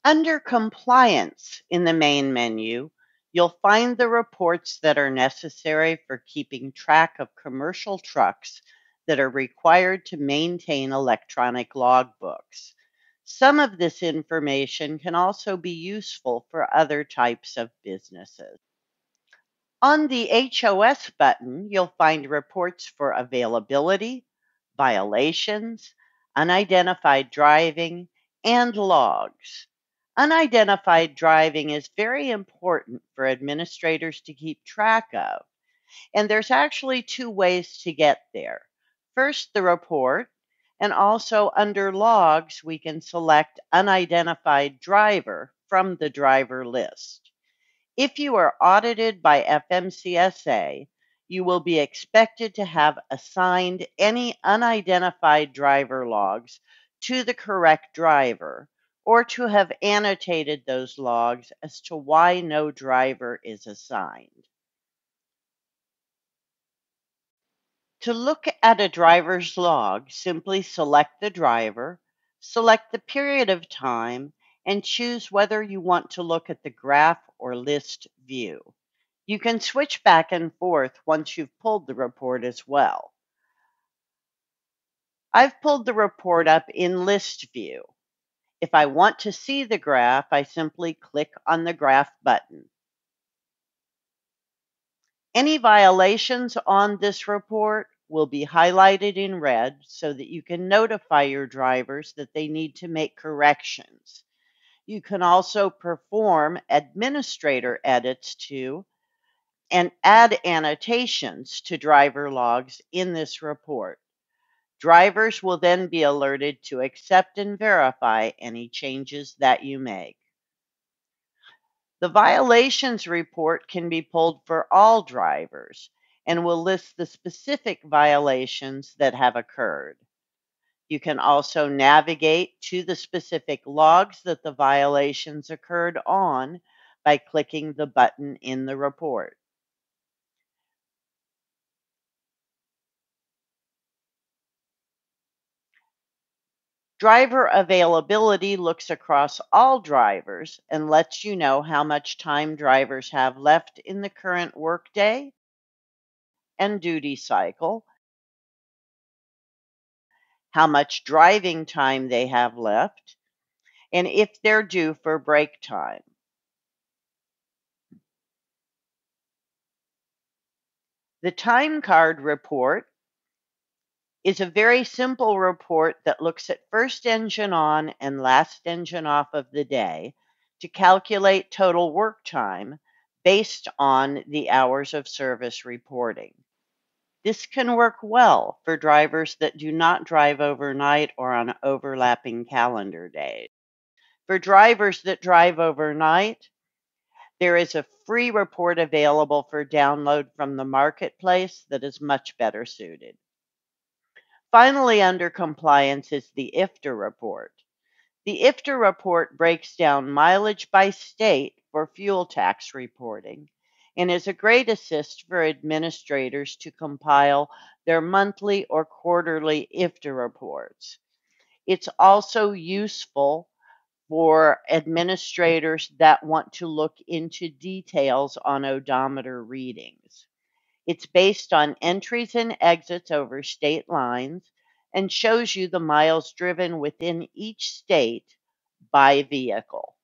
Under Compliance in the main menu, you'll find the reports that are necessary for keeping track of commercial trucks that are required to maintain electronic logbooks. Some of this information can also be useful for other types of businesses. On the HOS button, you'll find reports for availability, violations, unidentified driving, and logs. Unidentified driving is very important for administrators to keep track of, and there's actually two ways to get there. First, the report, and also under logs, we can select unidentified driver from the driver list. If you are audited by FMCSA, you will be expected to have assigned any unidentified driver logs to the correct driver, or to have annotated those logs as to why no driver is assigned. To look at a driver's log, simply select the driver, select the period of time, and choose whether you want to look at the graph or list view. You can switch back and forth once you've pulled the report as well. I've pulled the report up in list view. If I want to see the graph, I simply click on the graph button. Any violations on this report will be highlighted in red so that you can notify your drivers that they need to make corrections. You can also perform administrator edits to and add annotations to driver logs in this report. Drivers will then be alerted to accept and verify any changes that you make. The violations report can be pulled for all drivers and will list the specific violations that have occurred. You can also navigate to the specific logs that the violations occurred on by clicking the button in the report. Driver availability looks across all drivers and lets you know how much time drivers have left in the current workday and duty cycle, how much driving time they have left, and if they're due for break time. The time card report is a very simple report that looks at first engine on and last engine off of the day to calculate total work time based on the hours of service reporting. This can work well for drivers that do not drive overnight or on overlapping calendar days. For drivers that drive overnight, there is a free report available for download from the marketplace that is much better suited. Finally, under compliance is the IFTA report. The IFTA report breaks down mileage by state for fuel tax reporting and is a great assist for administrators to compile their monthly or quarterly IFTA reports. It's also useful for administrators that want to look into details on odometer readings. It's based on entries and exits over state lines and shows you the miles driven within each state by vehicle.